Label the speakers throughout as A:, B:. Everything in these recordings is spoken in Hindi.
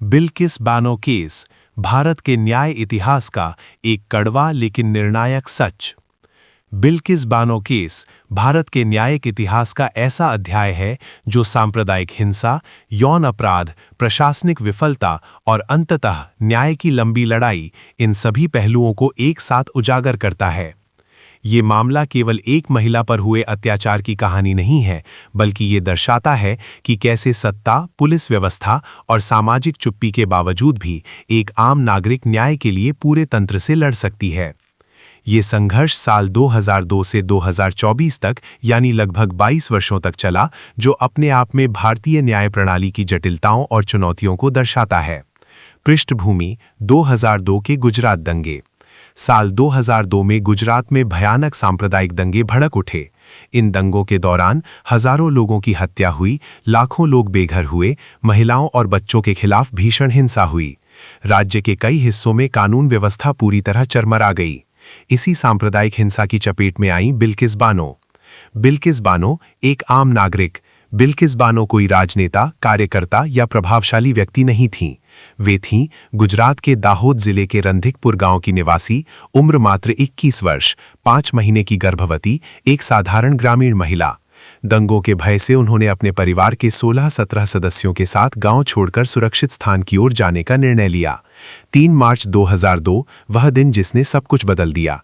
A: बिल्किस बानो केस, भारत के न्याय इतिहास का एक कड़वा लेकिन निर्णायक सच। बिल्किस बानो केस भारत के न्यायिक इतिहास का ऐसा अध्याय है जो सांप्रदायिक हिंसा, यौन अपराध, प्रशासनिक विफलता और अंततः न्याय की लंबी लड़ाई, इन सभी पहलुओं को एक साथ उजागर करता है। ये मामला केवल एक महिला पर हुए अत्याचार की कहानी नहीं है, बल्कि ये दर्शाता है कि कैसे सत्ता, पुलिस व्यवस्था और सामाजिक चुप्पी के बावजूद भी एक आम नागरिक न्याय के लिए पूरे तंत्र से लड़ सकती है। ये संघर्ष साल 2002 से 2024 तक, यानी लगभग 22 वर्षों तक चला, जो अपने आप में भारतीय न्याय प्रणाली की जटिलताओं और चुनौतियों को दर्शाता है। पृष्ठभूमि: 2002 के गुजरात दंगे। साल 2002 में गुजरात में भयानक सांप्रदायिक दंगे भड़क उठे। इन दंगों के दौरान हजारों लोगों की हत्या हुई, लाखों लोग बेघर हुए, महिलाओं और बच्चों के खिलाफ भीषण हिंसा हुई। राज्य के कई हिस्सों में कानून व्यवस्था पूरी तरह चरमरा गई। इसी सांप्रदायिक हिंसा की चपेट में आई बिल्किस बानो। बिल्किस बानो एक आम नागरिक। बिल्किस बानो कोई राजनेता, कार्यकर्ता या प्रभावशाली व्यक्ति नहीं थीं। वे थीं गुजरात के दाहोद जिले के रंधिकपुर गांव की निवासी, उम्र मात्र 21 वर्ष, 5 महीने की गर्भवती, एक साधारण ग्रामीण महिला। दंगों के भय से उन्होंने अपने परिवार के 16-17 सदस्यों के साथ गांव छोड़कर सुरक्षित स्थान की ओर जाने का निर्णय लिया। 3 मार्च 2002, वह दिन जिसने सब कुछ बदल दिया।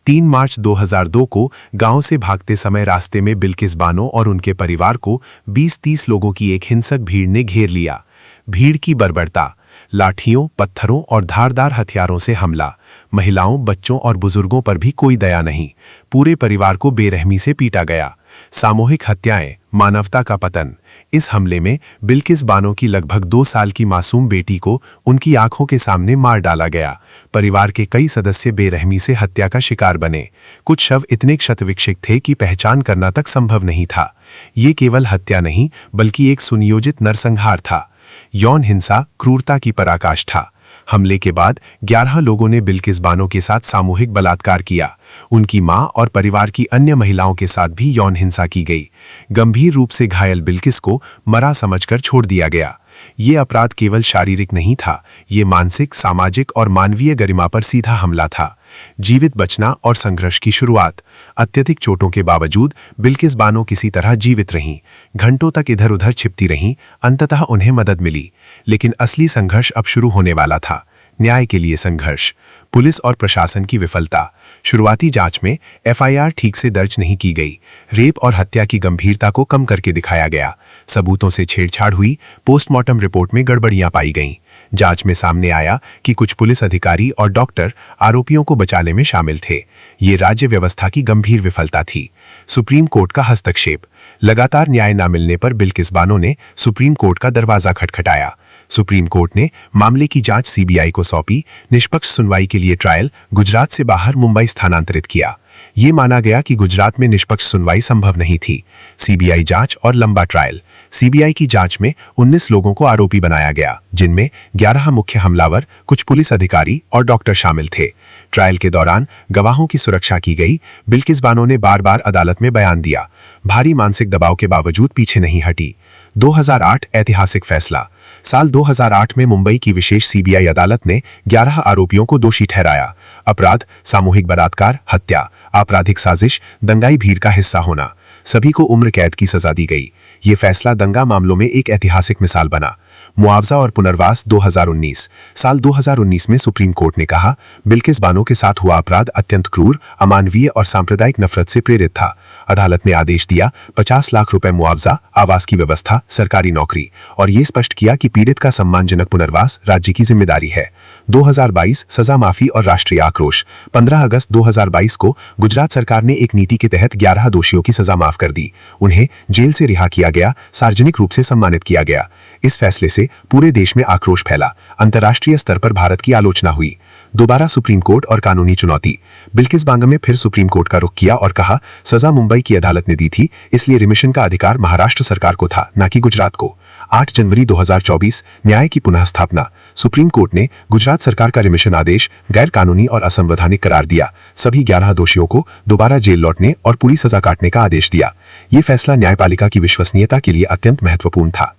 A: 3 मार्च 2002 को गांव से भागते समय रास्ते में बिल्किस बानो और उनके परिवार को 20-30 लोगों की एक हिंसक भीड़ ने घेर लिया। भीड़ की बर्बरता: लाठियों, पत्थरों और धारदार हथियारों से हमला। महिलाओं, बच्चों और बुजुर्गों पर भी कोई दया नहीं। पूरे परिवार को बेरहमी से पीटा गया। सामूहिक हत्याएं, मानवता का पतन। इस हमले में बिल्किस बानो की लगभग 2 साल की मासूम बेटी को उनकी आंखों के सामने मार डाला गया। परिवार के कई सदस्य बेरहमी से हत्या का शिकार बने। कुछ शव इतने क्षतविक्षत थे कि पहचान करना तक संभव नहीं था। ये केवल हत्या नहीं, बल्कि एक सुनियोजित नरसंहार था। यौन हिंसा क्रूरता की पराकाष्ठा। हमले के बाद 11 लोगों ने बिल्किस बानो के साथ सामूहिक बलात्कार किया। उनकी मां और परिवार की अन्य महिलाओं के साथ भी यौन हिंसा की गई। गंभीर रूप से घायल बिल्किस को मरा समझकर छोड़ दिया गया। ये अपराध केवल शारीरिक नहीं था, ये मानसिक, सामाजिक और मानवीय गरिमा पर सीधा हमला था। जीवित बचना और संघर्ष की शुरुआत। अत्यधिक चोटों के बावजूद बिल्किस बानो किसी तरह जीवित रहीं। घंटों तक इधर उधर छिपती रहीं। अंततः उन्हें मदद मिली। लेकिन असली संघर्ष अब शुरू होने वाला था। न्याय के लिए संघर्ष। पुलिस और प्रशासन की विफलता। शुरुआती जांच में एफआईआर ठीक से दर्ज नहीं की गई। रेप और हत्या की गंभीरता को कम करके दिखाया गया। सबूतों से छेड़छाड़ हुई। पोस्टमार्टम रिपोर्ट में गड़बड़ियां पाई गईं। जांच में सामने आया कि कुछ पुलिस अधिकारी और डॉक्टर आरोपियों को बचाने में शामिल थे। ये राज्य व्यवस्था की गंभीर विफलता थी। सुप्रीम कोर्ट का हस्तक्षेप। लगातार न्याय न मिलने पर बिल्किस बानो ने सुप्रीम कोर्ट का दरवाजा खटखटाया। सुप्रीम कोर्ट ने मामले की जांच सीबीआई को सौंपी। निष्पक्ष सुनवाई के लिए ट्रायल गुजरात से बाहर मुंबई स्थानांतरित किया। ये माना गया कि गुजरात में निष्पक्ष सुनवाई संभव नहीं थी। सीबीआई जांच और लंबा ट्रायल। सीबीआई की जांच में 19 लोगों को आरोपी बनाया गया, जिनमें 11 मुख्य हमलावर, कुछ पुलिस अधिकारी और डॉक्टर शामिल थे। ट्रायल के दौरान गवाहों की सुरक्षा की गई। बिल्किस बानो ने बार बार अदालत में बयान दिया। भारी मानसिक दबाव के बावजूद पीछे नहीं हटी। 2008 ऐतिहासिक फैसला। साल 2008 में मुंबई की विशेष सीबीआई अदालत ने 11 आरोपियों को दोषी ठहराया। अपराध: सामूहिक बलात्कार, हत्या, आपराधिक साजिश, दंगाई भीड़ का हिस्सा होना। सभी को उम्र कैद की सजा दी गई। ये फैसला दंगा मामलों में एक ऐतिहासिक मिसाल बना। मुआवजा और पुनर्वास 2019। साल 2019 में सुप्रीम कोर्ट ने कहा, बिल्किस बानो के साथ हुआ अपराध अत्यंत क्रूर, अमानवीय और सांप्रदायिक नफरत से प्रेरित था। अदालत ने आदेश दिया 50 लाख रुपए मुआवजा, आवास की व्यवस्था, सरकारी नौकरी, और ये स्पष्ट किया कि पीड़ित का सम्मानजनक पुनर्वास राज्य की जिम्मेदारी है। 2022 सजा माफी और राष्ट्रीय आक्रोश। 15 अगस्त 2022 को गुजरात सरकार ने एक नीति के तहत 11 दोषियों की सजा माफ कर दी। उन्हें जेल से रिहा किया गया, सार्वजनिक रूप से सम्मानित किया गया। इस फैसले से पूरे देश में आक्रोश फैला। अंतर्राष्ट्रीय स्तर पर भारत की आलोचना हुई। दोबारा सुप्रीम कोर्ट और कानूनी चुनौती। बिल्किस बानो ने फिर सुप्रीम कोर्ट का रुख किया और कहा, सजा मुंबई की अदालत ने दी थी, इसलिए रिमिशन का अधिकार महाराष्ट्र सरकार को था, न कि गुजरात को। 8 जनवरी 2024 न्याय की पुनः स्थापना। सुप्रीम कोर्ट ने गुजरात सरकार का रिमिशन आदेश गैर कानूनी और असंवैधानिक करार दिया। सभी 11 दोषियों को दोबारा जेल लौटने और पूरी सजा काटने का आदेश दिया। ये फैसला न्यायपालिका की विश्वसनीयता के लिए अत्यंत महत्वपूर्ण था।